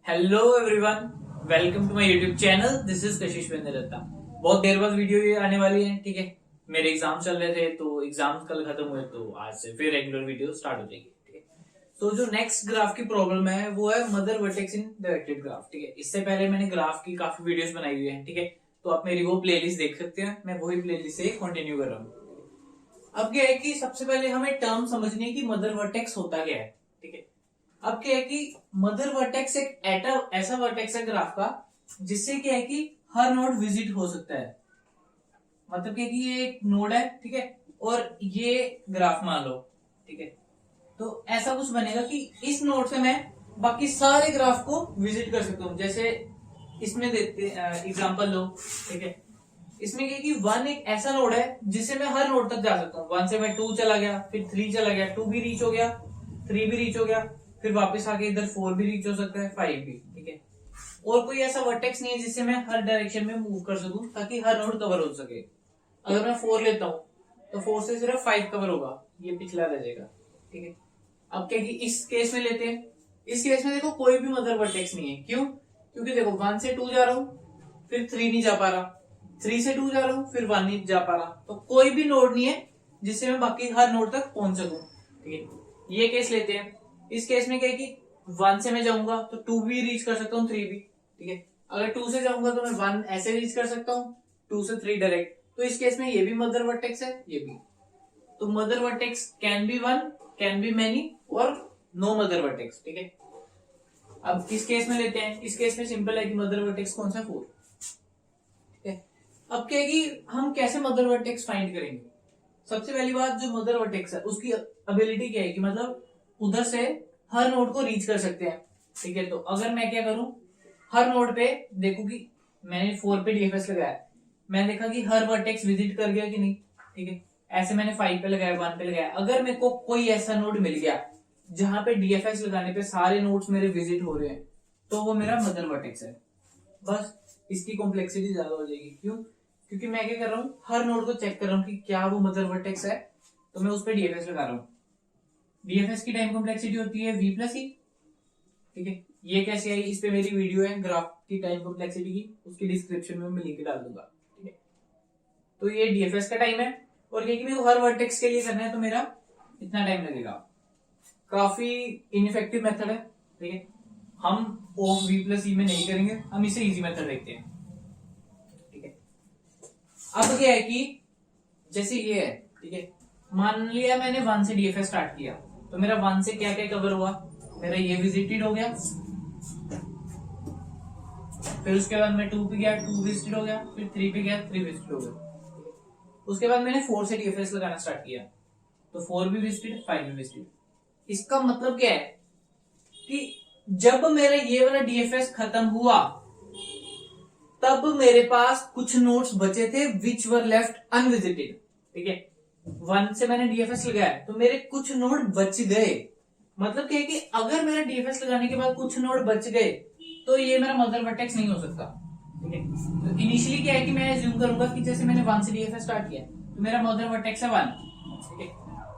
Hello everyone, welcome to my YouTube channel. This is Kashish Vendradatta. बहुत देर बाद video ये आने वाली है, ठीक है। मेरे एग्जाम चल रहे थे तो एग्जाम कल खत्म हुए, तो आज से फिर रेगुलर वीडियो स्टार्ट हो जाएगी, ठीक है। तो जो नेक्स्ट ग्राफ की प्रॉब्लम है वो है मदर वर्टेक्स इन डायरेक्टेड ग्राफ, ठीक है। इससे पहले मैंने ग्राफ की काफी वीडियोस बनाई हुई है, ठीक है। तो आप मेरी वो प्लेलिस्ट देख सकते हैं, मैं वही प्लेलिस्ट से कंटिन्यू कर रहा हूँ। अब क्या है कि सबसे पहले हमें टर्म समझनी है कि मदर वर्टेक्स होता क्या है, ठीक है। अब क्या है कि मदर वर्टेक्स एक ऐसा वर्टेक्स है ग्राफ का जिससे क्या है कि हर नोड विजिट हो सकता है। मतलब क्या है कि ये एक नोड है, ठीक है, और ये ग्राफ मान लो, ठीक है। तो ऐसा कुछ बनेगा कि इस नोड से मैं बाकी सारे ग्राफ को विजिट कर सकता हूं। जैसे इसमें देते एग्जांपल लो, ठीक है। इसमें क्या है कि वन एक ऐसा नोड है जिससे मैं हर नोड तक जा सकता हूँ। वन से मैं टू चला गया, फिर थ्री चला गया, टू भी रीच हो गया, थ्री भी रीच हो गया, फिर वापस आके इधर फोर भी रीच हो सकता है, फाइव भी, ठीक है। और कोई ऐसा वर्टेक्स नहीं है जिससे मैं हर डायरेक्शन में मूव कर सकूं ताकि हर नोड कवर हो सके। अगर मैं फोर लेता हूं तो फोर से सिर्फ फाइव कवर होगा, ये पिछला रह जाएगा, ठीक है। अब क्या कि इस केस में लेते हैं, इस केस में देखो कोई भी मदर वर्टेक्स नहीं है। क्यों? क्योंकि देखो वन से टू जा रहा हूं, फिर थ्री नहीं जा पा रहा, थ्री से टू जा रहा हूं, फिर वन नहीं जा पा रहा, तो कोई भी नोड नहीं है जिससे मैं बाकी हर नोड तक पहुंच सकूं, ठीक है। ये केस लेते हैं। इस केस में क्या है कि वन से मैं जाऊंगा तो टू भी रीच कर सकता हूँ, थ्री भी, ठीक है। अगर टू से जाऊंगा तो मैं वन ऐसे रीच कर सकता हूँ, टू से थ्री डायरेक्ट। तो इस केस में ये भी मदर वर्टेक्स है, ये भी। तो mother vertex can be one, can be many, और नो मदर वर्टेक्स, ठीक है। अब इस केस में लेते हैं। इस केस में सिंपल है कि मदर वर्टेक्स कौन सा, फोर, ठीक है। अब क्या है कि हम कैसे मदर वर्टेक्स फाइंड करेंगे। सबसे पहली बात, जो मदर वर्टेक्स है उसकी एबिलिटी क्या है कि मतलब उधर से हर नोड को रीच कर सकते हैं, ठीक है। तो अगर मैं क्या करूं, हर नोड पे देखूं कि मैंने फोर पे डीएफएस लगाया, मैंने देखा कि हर वर्टेक्स विजिट कर गया कि नहीं, ठीक है। ऐसे मैंने फाइव पे लगाया, वन पे लगाया। अगर मेरे को कोई ऐसा नोड मिल गया जहां पे डीएफएस लगाने पे सारे नोड्स मेरे विजिट हो रहे हैं, तो वो मेरा मदर वर्टेक्स है। बस इसकी कॉम्प्लेक्सिटी ज्यादा हो जाएगी। क्यों? क्योंकि मैं क्या कर रहा हूँ, हर नोड को चेक कर रहा हूँ कि क्या वो मदर वर्टेक्स है, तो मैं उस पर डीएफएस लगा रहा हूँ। डीएफएस की टाइम कॉम्प्लेक्सिटी होती है वी प्लस ई, ठीक है। ये कैसे आई, इस पे मेरी वीडियो है ग्राफ की टाइम कॉम्प्लेक्सिटी की, उसकी डिस्क्रिप्शन में मैं लिंक डाल दूंगा, ठीक है। तो ये डीएफएस का टाइम है, और ये कि मेरे को हर वर्टेक्स के लिए करना है तो मेरा इतना टाइम लगेगा। काफी इनइफेक्टिव मेथड है, ठीक है। हम ऑफ वी प्लस ई में नहीं करेंगे, हम इसे इजी मेथड देखते हैं, ठीक है। अब क्या है कि जैसे ये है, ठीक है। मान लिया मैंने वन से डीएफएस स्टार्ट किया, तो मेरा वन से क्या क्या कवर हुआ, मेरा ये विजिटेड हो गया, फिर उसके बाद मैं टू पे गया, टू विजिटेड हो गया, फिर थ्री पे गया, थ्री विजिटेड हो गया। उसके बाद मैंने फोर से डीएफएस लगाना स्टार्ट किया, तो फोर भी विजिटेड, फाइव भी विजिटेड। इसका मतलब क्या है कि जब मेरा ये वाला डीएफएस खत्म हुआ तब मेरे पास कुछ नोट्स बचे थे विच वर लेफ्ट अनविजिटेड, ठीक है। वन से मैंने डीएफएस लगाया तो मेरे कुछ नोड बच गए। मतलब क्या है कि अगर मेरा डीएफएस लगाने के बाद कुछ नोड बच गए तो ये मेरा मदर वर्टेक्स नहीं हो सकता, ठीक है। तो इनिशियली क्या है कि मैं एज्यूम करूंगा कि जैसे मैंने वन से डीएफएस स्टार्ट किया तो मेरा मदर वर्टेक्स है वन, ठीक है।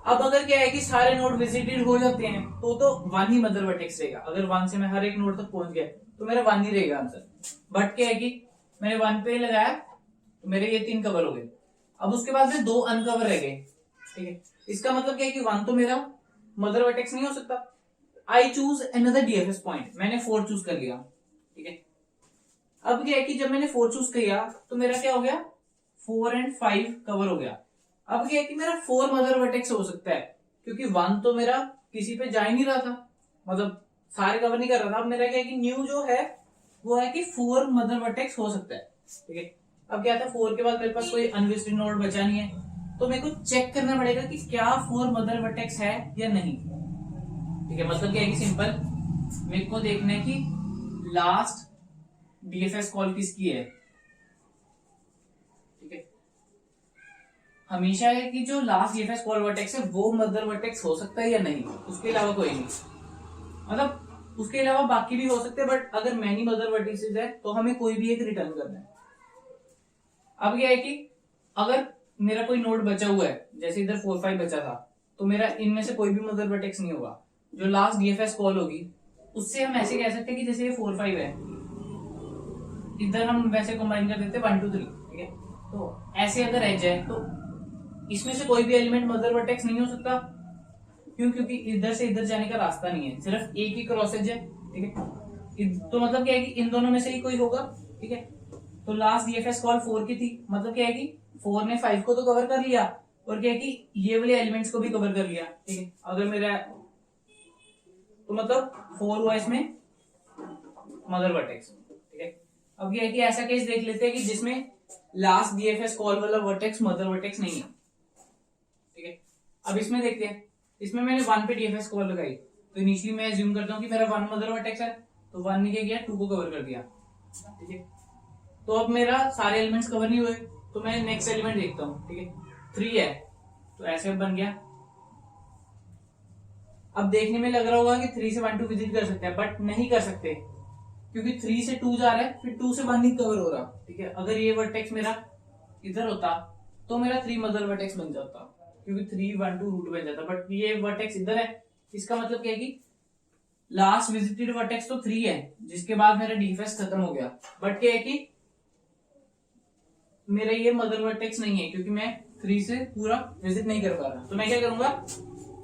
अब अगर क्या है कि सारे नोड विजिटेड हो जाते हैं तो वन ही मदर वर्टेक्स रहेगा। अगर वन से मैं हर एक नोड तक पहुंच गया तो मेरा वन ही रहेगा आंसर। बट क्या है कि मैंने वन पे लगाया तो मेरे ये तीन कवर हो गए, अब उसके बाद में दो अनकवर रह गए, ठीक है। इसका मतलब क्या है कि वन तो मेरा मदर वर्टेक्स नहीं हो सकता। I choose another DFS point, मैंने फोर चूज कर लिया, ठीक है। अब क्या है कि जब मैंने फोर चूज किया तो मेरा क्या हो गया, फोर एंड फाइव कवर हो गया। अब क्या है कि मेरा फोर मदर वर्टेक्स हो सकता है, क्योंकि वन तो मेरा किसी पे जा ही नहीं रहा था, मतलब सारे कवर नहीं कर रहा था। अब मेरा क्या है कि न्यू जो है वो है कि फोर मदर वर्टेक्स हो सकता है, ठीक है। अब क्या था, फोर के बाद मेरे पास कोई अनविजिटेड नोड बचा नहीं है, तो मेरे को चेक करना पड़ेगा कि क्या फोर मदर वर्टेक्स है या नहीं, ठीक है। मतलब क्या है कि सिंपल मेरे को देखना है कि लास्ट डीएफएस कॉल किसकी है, ठीक है। हमेशा है कि जो लास्ट डीएफएस कॉल वर्टेक्स है वो मदर वर्टेक्स हो सकता है या नहीं, उसके अलावा कोई नहीं। मतलब उसके अलावा बाकी भी हो सकते हैं, बट अगर मैनी मदर वर्टिसेस है तो हमें कोई भी एक रिटर्न करना है। अब क्या है कि अगर मेरा कोई नोड बचा हुआ है, जैसे इधर फोर फाइव बचा था, तो मेरा इनमें से कोई भी मदर वर्टेक्स नहीं होगा। जो लास्ट डीएफएस कॉल होगी उससे हम ऐसे कह सकते हैं कि जैसे ये 4 5 है, इधर हम वैसे कंबाइन कर देते हैं 1 2 3, ठीक है। तो ऐसे अगर एज है तो इसमें से कोई भी एलिमेंट मदर वर्टेक्स नहीं हो सकता। क्यों? क्योंकि इधर से इधर जाने का रास्ता नहीं है, सिर्फ एक ही क्रॉस एज है, ठीक है। तो मतलब क्या है कि इन दोनों में से ही कोई होगा, ठीक है। तो लास्ट डीएफएस कॉल 4 की थी, मतलब क्या है कि 4 ने 5 को तो कवर कर लिया, और क्या है कि ये वाले एलिमेंट्स को भी कवर कर लिया, ठीक है। अगर मेरा तो मतलब 4 हुआ इसमें मदर वर्टेक्स, ठीक है। अब क्या है कि ऐसा केस देख लेते हैं कि जिसमें लास्ट डीएफएस कॉल वाला वर्टेक्स मदर वर्टेक्स नहीं है, ठीक है। अब इसमें देखते हैं, इसमें मैंने 1 पे डीएफएस कॉल लगाई, तो इनिशियली मैं अज्यूम करता हूँ कि मेरा 1 मदर वर्टेक्स है, तो 1 ने क्या किया 2 को कवर कर दिया, ठीक है। तो अब मेरा सारे एलिमेंट्स कवर नहीं हुए, तो मैं नेक्स्ट एलिमेंट देखता हूँ, ठीक है। 3 है, तो ऐसे बन गया। अब देखने में लग रहा होगा कि 3 से 1 2 विजिट कर सकते हैं, बट नहीं कर सकते, क्योंकि 3 से 2 जा रहा है, फिर 2 से 1 नहीं कवर हो रहा, ठीक है। अगर ये वर्टेक्स मेरा इधर होता तो मेरा 3 मदर वर्टेक्स बन जाता, क्योंकि 3 1 2 रूट बन जाता, बट ये वर्टेक्स इधर है। इसका मतलब क्या है कि लास्ट विजिटेड वर्टेक्स तो 3 है, जिसके बाद मेरा डीएफएस खत्म हो गया, बट क्या है कि मेरा ये मदर वर्टेक्स नहीं है, क्योंकि मैं 3 से पूरा विजिट नहीं कर पा रहा। तो मैं क्या करूंगा,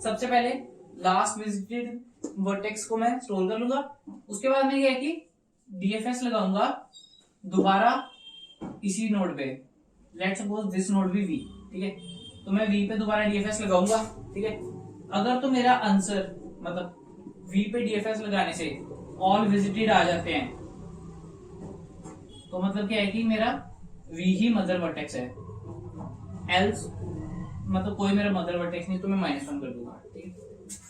सबसे पहले लास्ट विजिटेड वर्टेक्स को मैं स्टोर कर लूंगा, उसके बाद मैं क्या है कि डीएफएस लगाऊंगा दोबारा इसी नोड पे, लेट्स सपोज दिस नोड भी वी, ठीक है। तो मैं वी पे दोबारा डीएफएस लगाऊंगा, ठीक है। अगर तो मेरा आंसर मतलब वी पे डीएफएस लगाने से ऑल विजिटेड आ जाते हैं, तो मतलब क्या है कि मेरा वी ही मदर वर्टेक्स है, एल्स मतलब कोई मेरा मदर वर्टेक्स नहीं, तो मैं -1 कर दूंगा, ठीक है।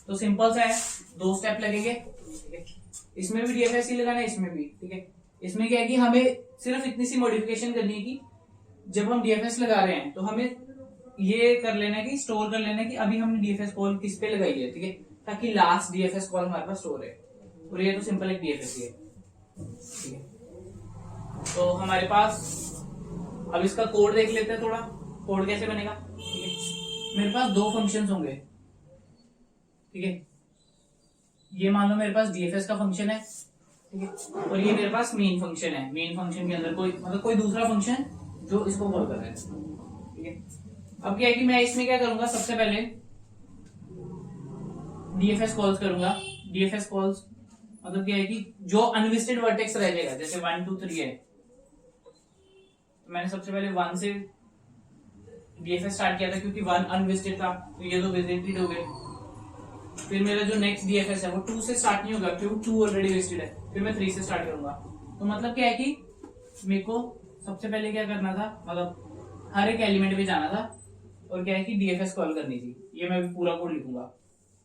तो सिंपल सा है, 2 स्टेप लगेंगे, ठीक है। इसमें भी डीएफएस ही लगाना है, इसमें भी, ठीक है। इसमें क्या है कि हमें सिर्फ इतनी सी मॉडिफिकेशन करनी है कि जब हम डीएफएस लगा रहे हैं तो हमें ये कर लेना है कि स्टोर कर लेना है कि अभी हमने डीएफएस कॉल किस पे लगाई है, ठीक है, ताकि लास्ट डीएफएस कॉल हमारे पास स्टोर है। और ये तो सिंपल एक डीएफएस है, ठीक है। तो हमारे पास अब इसका कोड देख लेते हैं थोड़ा, कोड कैसे बनेगा, ठीक है। मेरे पास 2 फंक्शंस होंगे, ठीक है। ये मान लो मेरे पास डीएफएस का फंक्शन है, ठीक है, और ये मेरे पास मेन फंक्शन है। मेन फंक्शन के अंदर कोई मतलब कोई दूसरा फंक्शन जो इसको कॉल कर रहा है, ठीक है। अब क्या है कि मैं इसमें क्या करूंगा, सबसे पहले डीएफएस कॉल्स करूंगा। डीएफएस कॉल्स मतलब क्या है कि जो अनविजिटेड वर्टेक्स रह जाएगा, जैसे 1 2 3 है, तो मैंने सबसे पहले 1 से डीएफएस स्टार्ट किया था, क्योंकि 1 अनविजिटेड था, तो ये तो विजिटेड हो गए। फिर मेरा जो नेक्स्ट डीएफएस है वो 2 से स्टार्ट नहीं होगा, क्योंकि 2 ऑलरेडी विजिटेड है। फिर मैं 3 से स्टार्ट करूंगा। तो मतलब क्या है कि मेरे को सबसे पहले क्या करना था, मतलब हर एक एलिमेंट पे जाना था, और क्या है कि डीएफएस कॉल करनी थी। ये मैं पूरा कोड लिखूंगा,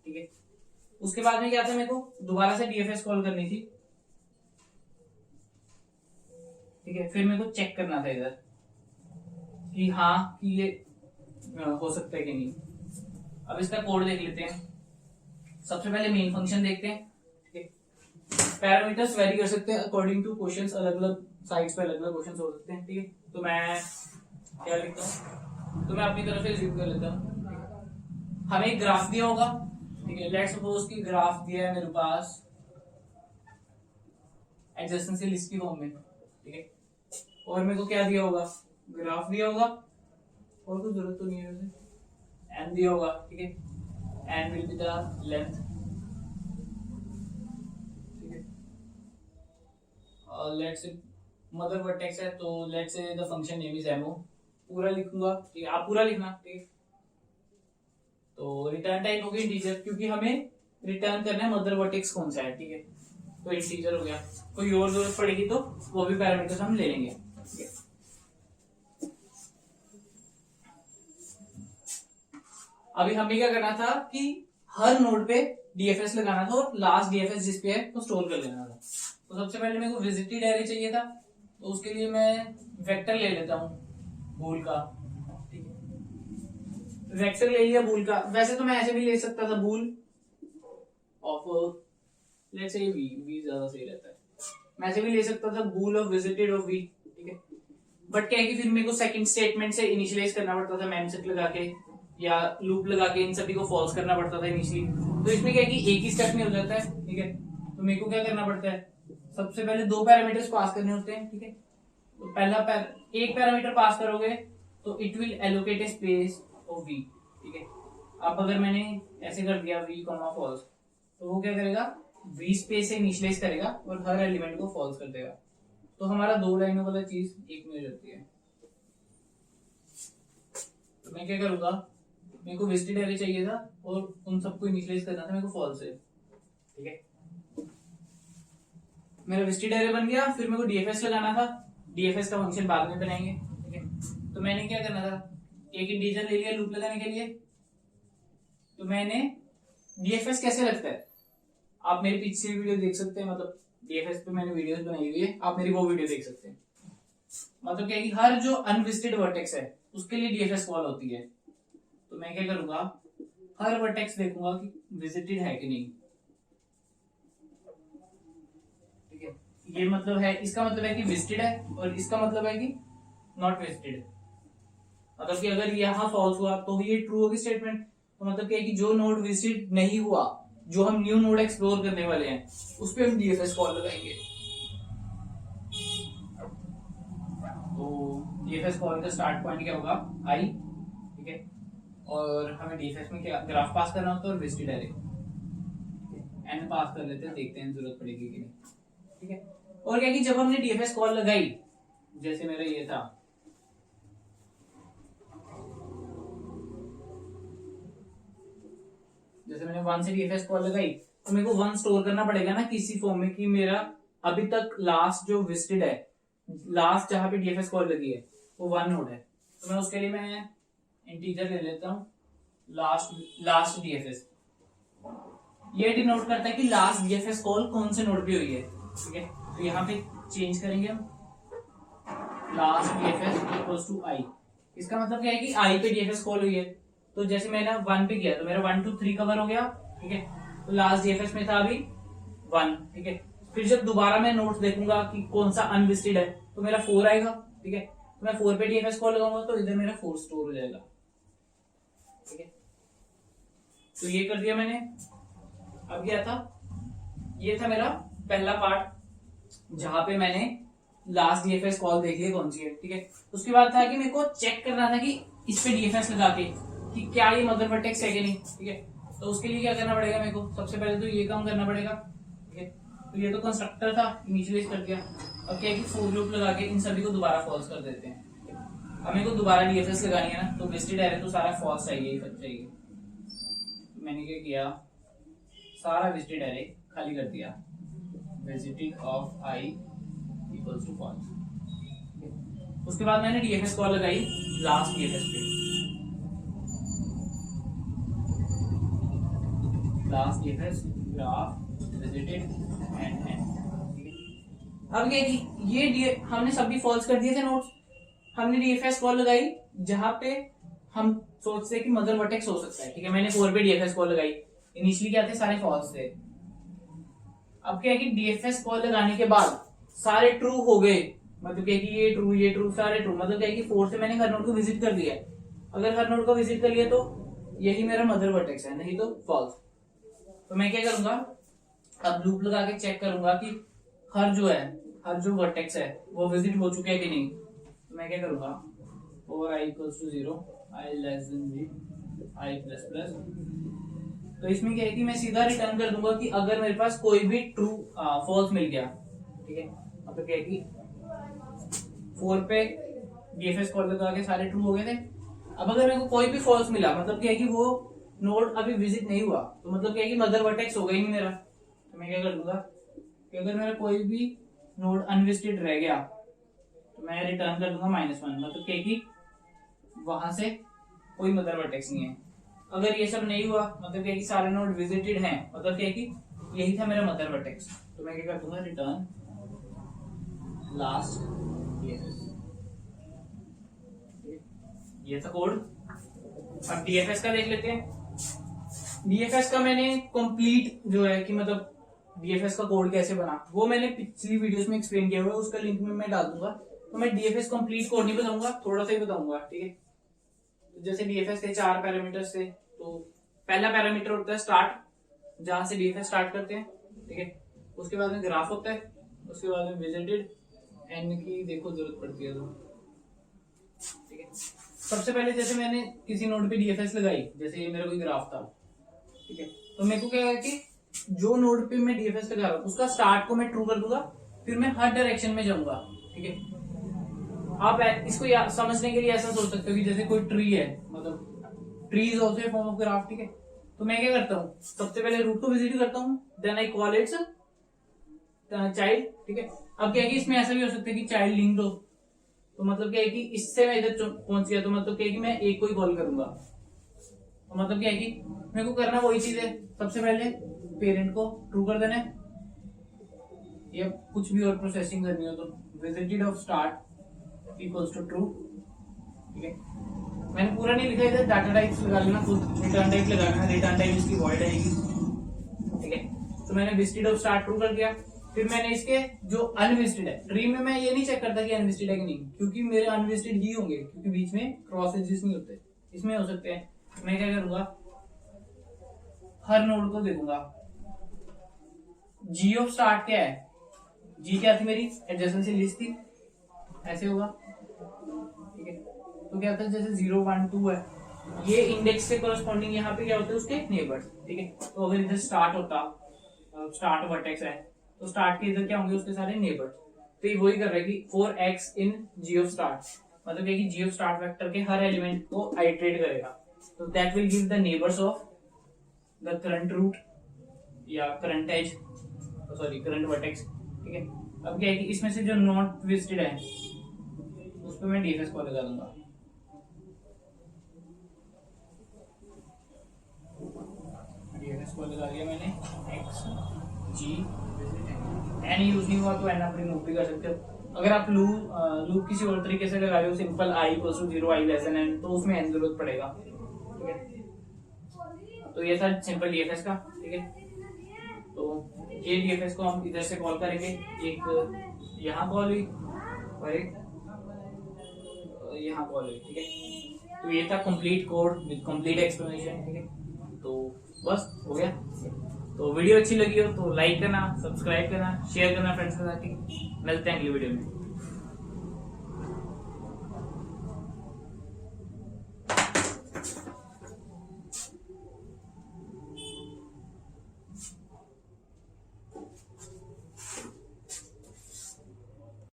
ठीक है। उसके बाद में क्या था, मेरे को दोबारा से डीएफएस कॉल करनी थी, ठीक है। फिर मेरे को चेक करना था इधर कि हाँ कि ये हो सकता है कि नहीं। अब इसका कोड देख लेते हैं। सबसे पहले मेन फंक्शन देखते हैं, ठीक है। पैरामीटर्स वेरी कर सकते हैं अकॉर्डिंग टू क्वेश्चंस, अलग अलग साइट्स पे अलग अलग क्वेश्चंस हो सकते हैं, ठीक है। तो मैं क्या लिखता हूँ, तो मैं अपनी तरफ से जिप कर लेता हूँ। हमें एक ग्राफ दिया होगा, ठीक है। लेट्स सपोज कि ग्राफ दिया है मेरे पास एडजेसेंसी लिस्ट की फॉर्म में, ठीक है। और मेरे को क्या दिया होगा, ग्राफ दिया होगा, और कुछ जरूरत तो नहीं है वैसे, एन दिया होगा, ठीक है। N will be the length, ठीक है। लेट्स से मदर वर्टेक्स है, तो let's say the function name is MO. पूरा लिखूंगा, ठीक है, आप पूरा लिखना, ठीक है। तो रिटर्न टाइप होगी इंटीजर, क्योंकि हमें रिटर्न करना है मदर वर्टेक्स कौन सा है, ठीक है। तो इंटीजर हो गया। कोई और जरूरत पड़ेगी तो वो भी पैरामीटर्स हम ले लेंगे, ठीक है। अभी हमें क्या करना था कि हर नोड पे डीएफएस लगाना था, और लास्ट डीएफएस जिस पे है तो स्टोर कर लेना था। तो सबसे पहले मेरे को विजिटेड एरे चाहिए था, तो उसके लिए मैं वेक्टर ले लेता हूँ बूल का, ठीक है। वेक्टर ले लिया बूल का। वैसे तो मैं ऐसे भी ले सकता था बूल ऑफ लेट्स से वी ज्यादा सही रहता है। मैं ऐसे भी ले सकता था बूल ऑफ विजिटेड ऑफ वी, ठीक है। बट क्या है कि फिर मेरे को सेकंड स्टेटमेंट से इनिशियलाइज करना पड़ता था, मैम सेट लगा के या लूप लगा के इन सभी को फॉल्स करना पड़ता था इनिशियली। तो इसमें क्या है कि एक ही स्टेप में हो जाता है, ठीक है। तो मेरे को क्या करना पड़ता है, सबसे पहले 2 पैरामीटर्स पास करने होते हैं, ठीक है। तो एक पैरामीटर पास करोगे तो it will allocate A space of v, ठीक है। अब अगर मैंने ऐसे कर दिया v, फॉल्स, तो वो क्या करेगा, v स्पेस से इनिशियलाइज करेगा और हर एलिमेंट को फॉल्स कर देगा। तो हमारा 2 लाइनों वाला चीज एक में हो जाती है। तो मैं क्या करूंगा, मेरे को विजिटेड एरे चाहिए था और उन सबको इनिशियलाइज करना था मेरे को फॉल्स से, ठीक है। मेरा विजिटेड एरे बन गया, फिर मेरे को डीएफएस लगाना था। डीएफएस का फंक्शन बाद में बनाएंगे, ठीक है। तो मैंने क्या करना था, एक इंटीजर ले लिया लूप लगाने के लिए। तो मैंने डीएफएस कैसे लगता है, आप मेरी पिछली वीडियो देख सकते हैं, मतलब डीएफएस पे मैंने वीडियोस बनाई हुई है, आप मेरी वो वीडियो देख सकते हैं। मतलब क्या है कि हर जो अनविजिटेड वर्टेक्स है उसके लिए डीएफएस कॉल होती है। तो मैं क्या करूंगा, हर वर्टेक्स देखूंगा कि विजिटेड है कि नहीं, ठीक है। ये मतलब है, इसका मतलब है कि विजिटेड है, और इसका मतलब है कि नॉट विजिटेड। मतलब कि अगर यहाँ फॉल्स हुआ तो ये ट्रू होगी स्टेटमेंट। तो मतलब क्या है कि जो नोड विजिट नहीं हुआ, जो हम न्यू नोड एक्सप्लोर करने वाले हैं, उस पर हम डीएफएस कॉल लगाएंगे। तो डीएफएस कॉल का स्टार्ट पॉइंट क्या होगा, आई, ठीक है। और हमें डीएफएस में क्या ग्राफ पास करना होता है और विजिटेड एरे, एन पास कर लेते हैं, देखते हैं जरूरत पड़ेगी कि नहीं, ठीक है। और क्या कि जब हमने डीएफएस कॉल लगाई, जैसे मेरा ये था, जैसे मैंने 1 से डीएफएस कॉल लगाई, तो मेरे को 1 स्टोर करना पड़ेगा ना किसी फॉर्म में, कि मेरा अभी तक लास्ट जो विजिटेड है, लास्ट जहां पे डीएफएस कॉल लगी है वो 1 नोड है। तो मैं उसके लिए मैं इंटीजर ले लेता हूँ लास्ट डीएफएस। ये डिनोट करता है कि लास्ट डीएफएस कॉल कौन से नोड पे हुई है, ठीक है। तो यहाँ पे चेंज करेंगे हम, लास्ट डीएफएस इक्वल्स टू आई। इसका मतलब क्या है कि आई पे डीएफएस कॉल हुई है। तो जैसे मैंने 1 पे किया तो मेरा 1 2 3 कवर हो गया, ठीक है। तो लास्ट डीएफएस में था अभी 1, ठीक है। फिर जब दोबारा मैं नोट्स देखूंगा कि कौन सा अनविजिटेड है, तो मेरा 4 आएगा, ठीक है। तो मैं 4 पे डीएफएस कॉल लगाऊंगा तो इधर मेरा 4 स्टोर हो जाएगा, ठीक है। तो ये कर दिया मैंने। अब क्या था, ये था मेरा पहला पार्ट जहां पे मैंने लास्ट डीएफएस कॉल देख लिया कौन सी है, ठीक है। उसके बाद था कि मेरे को चेक करना था कि इस पे डीएफएस लगा के कि क्या ये मदर वर्टेक्स है कि नहीं, ठीक है। तो उसके लिए क्या करना पड़ेगा मेरे को, सबसे पहले तो ये काम करना पड़ेगा, ठीक है। तो ये तो कंस्ट्रक्टर था, इनिशियलाइज कर दिया। अब क्या है कि फॉर लूप लगा के इन सभी को दोबारा फॉल्स कर देते हैं। अब मेरे को दोबारा डीएफएस लगानी है ना, तो विजिटेड एरे तो सारा फॉल्स चाहिए ही चाहिए। तो मैंने क्या किया, सारा विजिटेड एरे खाली कर दिया, visited of i equals to false. उसके बाद मैंने डीएफएस कॉल लगाई लास्ट डीएफएस पे, last DFS graph visited end end, ठीक है। अब ये हमने सभी फॉल्स कर दिए थे नोट्स, हमने डीएफएस कॉल लगाई जहां पे हम सोचते हैं कि मदर वर्टेक्स हो सकता है, ठीक है। मैंने 4 पे डीएफएस कॉल लगाई, इनिशियली क्या थे, सारे फॉल्स थे। अब क्या है कि डीएफएस कॉल लगाने के बाद सारे ट्रू हो गए, मतलब क्या है कि ये ट्रू सारे ट्रू, मतलब क्या है कि 4 से मैंने हर नोड को विजिट कर दिया है। अगर हर नोड को विजिट कर लिया तो यही मेरा मदर वर्टेक्स है, नहीं तो फॉल्स। तो मैं क्या करूंगा, अब लूप लगा के चेक करूंगा कि हर जो वर्टेक्स है वो विजिट हो चुके हैं कि नहीं। तो मैं क्या करूंगा, और i equals to 0, i less than g, i plus plus. तो इसमें क्या है कि मैं सीधा रिटर्न कर दूंगा कि अगर मेरे पास कोई भी ट्रू फॉल्स मिल गया, ठीक है। मतलब क्या है कि 4 पे डीएफएस कॉल लगा के सारे ट्रू हो गए थे। अब अगर मेरे को कोई भी फॉल्स मिला, मतलब क्या है कि वो नोड अभी विजिट नहीं हुआ, तो मतलब क्या है कि मदर वर्टेक्स हो गई नहीं मेरा। तो मैं क्या कर दूंगा कि अगर मेरा कोई भी नोड अनविजिटेड रह गया तो मैं रिटर्न कर दूंगा -1, मतलब क्या है कि वहां से कोई मदर वर्टेक्स नहीं है। अगर ये सब नहीं हुआ, मतलब क्या है कि सारे नोड विजिटेड हैं, मतलब क्या है कि यही था मेरा मदर वर्टेक्स। तो मैं क्या कर दूंगा, रिटर्न लास्ट डीएफएस। ये था कोड। अब डीएफएस का देख लेते हैं। डीएफएस का मैंने कंप्लीट जो है कि मतलब डीएफएस का कोड कैसे बना, वो मैंने पिछली वीडियोस में एक्सप्लेन किया हुआ है, उसका लिंक में मैं डाल दूंगा। तो मैं डीएफएस कंप्लीट कोड नहीं बताऊंगा, थोड़ा सा ही बताऊंगा, ठीक है। तो जैसे डीएफएस के 4 पैरामीटर्स थे, तो पहला पैरामीटर होता है स्टार्ट, जहां से डीएफएस स्टार्ट करते हैं, ठीक है। उसके बाद में ग्राफ होता है, उसके बाद में विजिटेड, एन की देखो जरूरत पड़ती है तो ठीक है। सबसे पहले जैसे मैंने किसी नोड पे डीएफएस लगाई, जैसे ये मेरा कोई ग्राफ था, ठीक है, तो मेरे को क्या है कि जो नोड पे मैं डीएफएस लगा रहा हूँ उसका स्टार्ट को मैं ट्रू कर दूंगा, फिर मैं हर डायरेक्शन में जाऊंगा, ठीक है। आप इसको समझने के लिए ऐसा सोच सकते हो कि जैसे कोई ट्री है, मतलब ट्रीज होते हैं फॉर्म ऑफ ग्राफ, ठीक है। तो मैं क्या करता हूँ, सबसे पहले रूट को विजिट करता हूँ, then I call its child, ठीक है। अब क्या है कि इसमें ऐसा भी हो सकता है कि चाइल्ड लिंक्ड हो, तो मतलब क्या है कि इससे मैं इधर पहुंच गया, तो मतलब क्या है कि मैं एक को ही कॉल करूंगा। तो मतलब क्या है कि मेरे को करना वही चीज है, सबसे पहले पेरेंट को ट्रू कर देना है, या कुछ भी और प्रोसेसिंग करनी हो तो visited of start equals to true, ठीक है। मैंने पूरा नहीं लिखा इधर, डाटा टाइप्स लगा लेना, खुद रिटर्न टाइप लगाना, रिटर्न टाइप इसकी वॉइड आएगी, ठीक है। तो मैंने विजिटेड ऑफ स्टार्ट ट्रू कर दिया, फिर मैंने इसके जो अनविजिटेड है, ट्री में मैं ये नहीं चेक करता कि अनविजिटेड है कि नहीं, क्योंकि मेरे अनविजिटेड ही होंगे, क्योंकि बीच में क्रॉस एजेस नहीं होते, इसमें हो सकते हैं। मैं क्या करूंगा, हर नोड को देखूंगा, जी ऑफ स्टार्ट क्या है, जी क्या थी मेरी एडजेसेंसी लिस्ट थी, ऐसे होगा, ठीक है। तो क्या होता है, जैसे 0 1 2 है, ये इंडेक्स के कोरस्पॉन्डिंग यहाँ पे क्या होते हैं उसके नेबर्स, ठीक है। तो अगर इधर स्टार्ट होता, स्टार्ट वर्टेक्स है, तो स्टार्ट के इधर क्या होंगे उसके सारे नेबर्स। तो ये वही कर रहा है कि 4x in ji of start, मतलब कि जी ऑफ स्टार्ट वेक्टर के हर एलिमेंट को आइटरेट करेगा, तो that will give the neighbours of the current root या current edge, sorry current vertex, ठीक है। अब क्या है कि इसमें से जो नॉट विजिटेड है उस पर मैं डीएफएस कॉल लगा दूंगा, डीएफएस कॉल लगा दिया मैंने, एक्स जी एन यूज नहीं हुआ तो एन आप रिमूव भी कर सकते हो। अगर आप लूप किसी और तरीके से लगा रहे हो, simple i equals to 0 i less than n, तो उसमें एन जरूरत पड़ेगा, ठीक है। तो ये था सिंपल डीएफएस का, ठीक है। तो ये डीएफएस को हम इधर से कॉल करेंगे, एक यहाँ कॉल हुई और एक यहाँ कॉल हुई, ठीक है। तो ये था complete code with complete explanation, ठीक है। तो बस हो गया। तो वीडियो अच्छी लगी हो तो लाइक करना, सब्सक्राइब करना, शेयर करना फ्रेंड्स के साथ, ठीक है। मिलते हैं अगली वीडियो में।